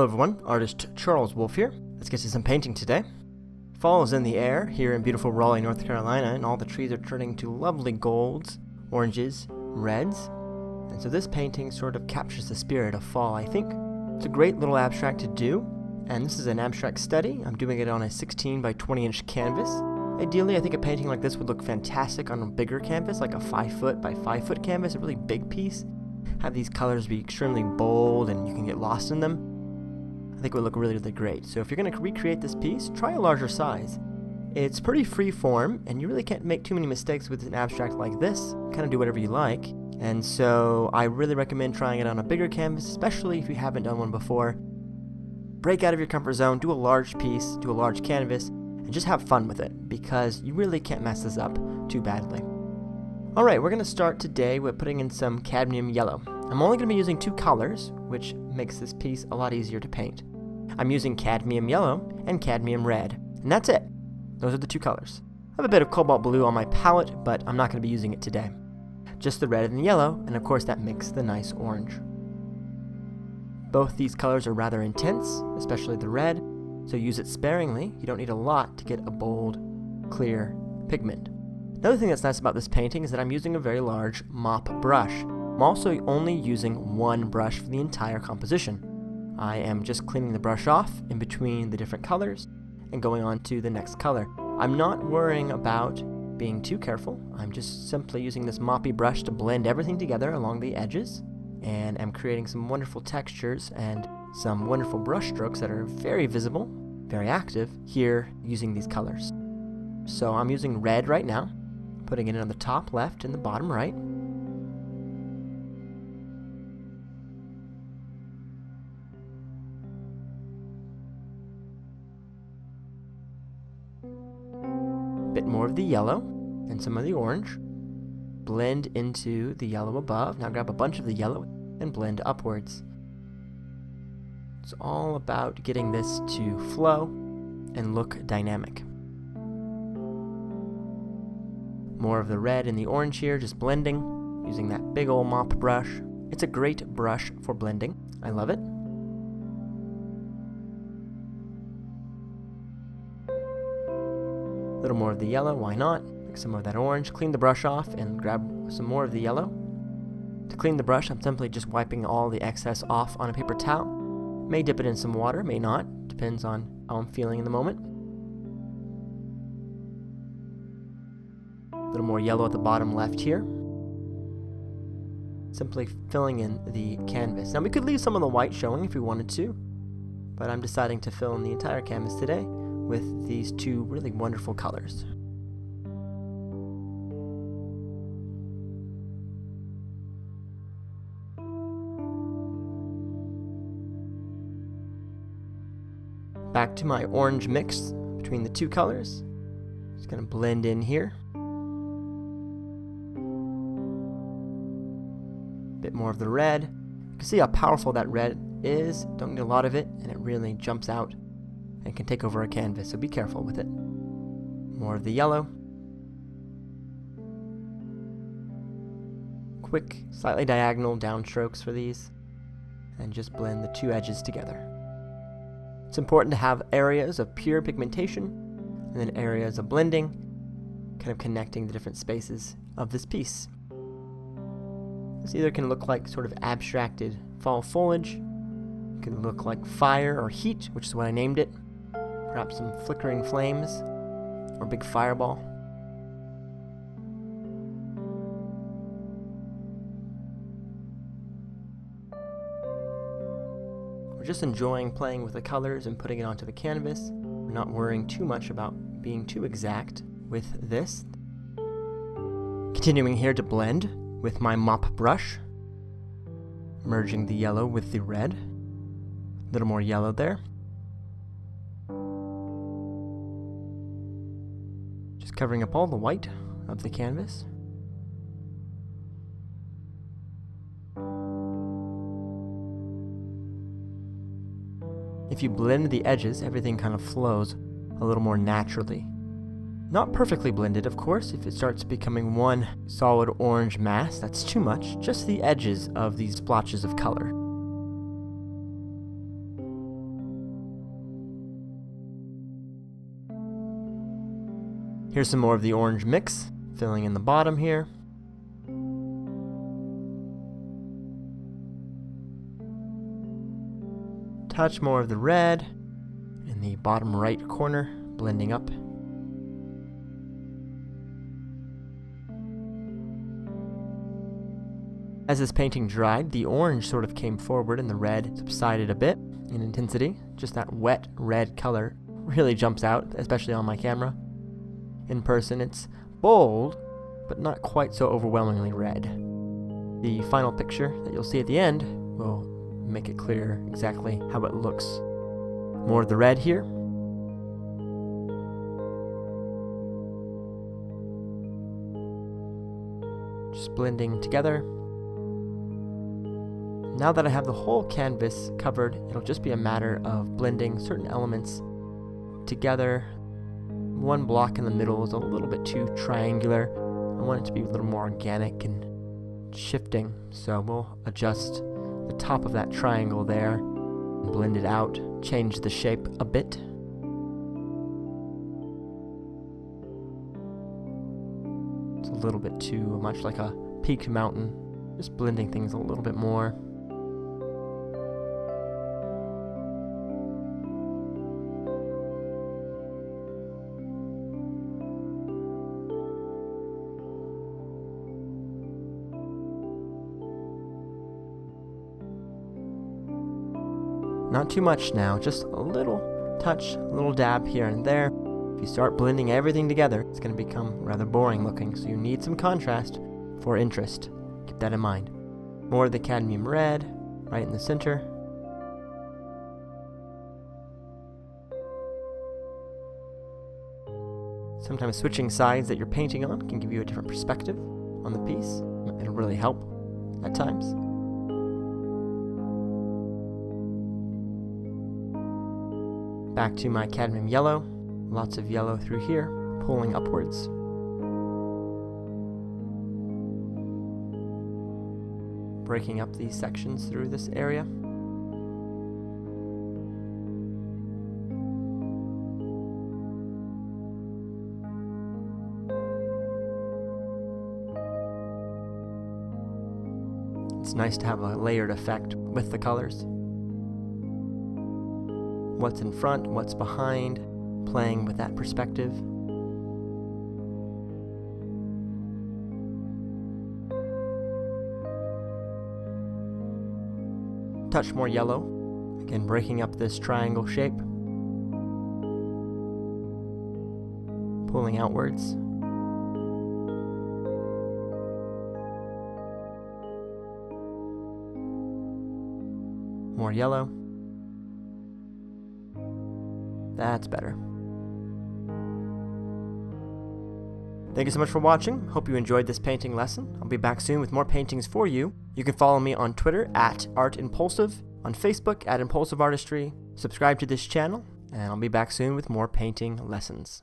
Hello everyone, artist Charles Wolf here. Let's get to some painting today. Fall is in the air here in beautiful Raleigh, North Carolina, and all the trees are turning to lovely golds, oranges, reds. And so this painting sort of captures the spirit of fall, I think. It's a great little abstract to do, and this is an abstract study. I'm doing it on a 16 by 20 inch canvas. Ideally, I think a painting like this would look fantastic on a bigger canvas, like a 5 foot by 5 foot canvas, a really big piece. Have these colors be extremely bold and you can get lost in them. I think it would look really, really great. So if you're going to recreate this piece, try a larger size. It's pretty free form, and you really can't make too many mistakes with an abstract like this. Kind of do whatever you like. And so I really recommend trying it on a bigger canvas, especially if you haven't done one before. Break out of your comfort zone, do a large piece, do a large canvas, and just have fun with it, because you really can't mess this up too badly. Alright, we're going to start today with putting in some cadmium yellow. I'm only going to be using 2 colors, which makes this piece a lot easier to paint. I'm using cadmium yellow and cadmium red, and that's it. Those are the 2 colors. I have a bit of cobalt blue on my palette, but I'm not going to be using it today. Just the red and the yellow, and of course that makes the nice orange. Both these colors are rather intense, especially the red, so use it sparingly. You don't need a lot to get a bold, clear pigment. Another thing that's nice about this painting is that I'm using a very large mop brush. I'm also only using one brush for the entire composition. I am just cleaning the brush off in between the different colors and going on to the next color. I'm not worrying about being too careful. I'm just simply using this moppy brush to blend everything together along the edges, and I'm creating some wonderful textures and some wonderful brush strokes that are very visible, very active here using these colors. So I'm using red right now, putting it on the top left and the bottom right. Bit more of the yellow and some of the orange. Blend into the yellow above. Now grab a bunch of the yellow and blend upwards. It's all about getting this to flow and look dynamic. More of the red and the orange here, just blending, using that big old mop brush. It's a great brush for blending. I love it. A little more of the yellow, why not? Mix some of that orange, clean the brush off, and grab some more of the yellow. To clean the brush, I'm simply just wiping all the excess off on a paper towel. May dip it in some water, may not. Depends on how I'm feeling in the moment. A little more yellow at the bottom left here. Simply filling in the canvas. Now we could leave some of the white showing if we wanted to, but I'm deciding to fill in the entire canvas today with these 2 really wonderful colors. Back to my orange mix between the 2 colors. Just going to blend in here. Bit more of the red. You can see how powerful that red is. Don't need a lot of it, and it really jumps out and can take over a canvas, so be careful with it. More of the yellow. Quick, slightly diagonal downstrokes for these, and just blend the 2 edges together. It's important to have areas of pure pigmentation and then areas of blending, kind of connecting the different spaces of this piece. This either can look like sort of abstracted fall foliage, it can look like fire or heat, which is what I named it, perhaps some flickering flames or a big fireball. We're just enjoying playing with the colors and putting it onto the canvas. We're not worrying too much about being too exact with this. Continuing here to blend with my mop brush, merging the yellow with the red. A little more yellow there. Just covering up all the white of the canvas. If you blend the edges, everything kind of flows a little more naturally. Not perfectly blended, of course. If it starts becoming one solid orange mass, that's too much. Just the edges of these splotches of color. Here's some more of the orange mix, filling in the bottom here. Touch more of the red in the bottom right corner, blending up. As this painting dried, the orange sort of came forward and the red subsided a bit in intensity. Just that wet red color really jumps out, especially on my camera. In person, it's bold, but not quite so overwhelmingly red. The final picture that you'll see at the end will make it clear exactly how it looks. More of the red here. Just blending together. Now that I have the whole canvas covered, it'll just be a matter of blending certain elements together. One block in the middle is a little bit too triangular. I want it to be a little more organic and shifting, so we'll adjust the top of that triangle there, blend it out, change the shape a bit. It's a little bit too much like a peaked mountain, just blending things a little bit more. Not too much now, just a little touch, a little dab here and there. If you start blending everything together, it's going to become rather boring looking, so you need some contrast for interest. Keep that in mind. More of the Cadmium Red, right in the center. Sometimes switching sides that you're painting on can give you a different perspective on the piece. It'll really help at times. Back to my Cadmium Yellow, lots of yellow through here, pulling upwards. Breaking up these sections through this area. It's nice to have a layered effect with the colors. What's in front, what's behind, playing with that perspective. Touch more yellow, again breaking up this triangle shape. Pulling outwards. More yellow. That's better. Thank you so much for watching. Hope you enjoyed this painting lesson. I'll be back soon with more paintings for you. You can follow me on Twitter at ArtImpulsive, on Facebook at Impulsive Artistry. Subscribe to this channel, and I'll be back soon with more painting lessons.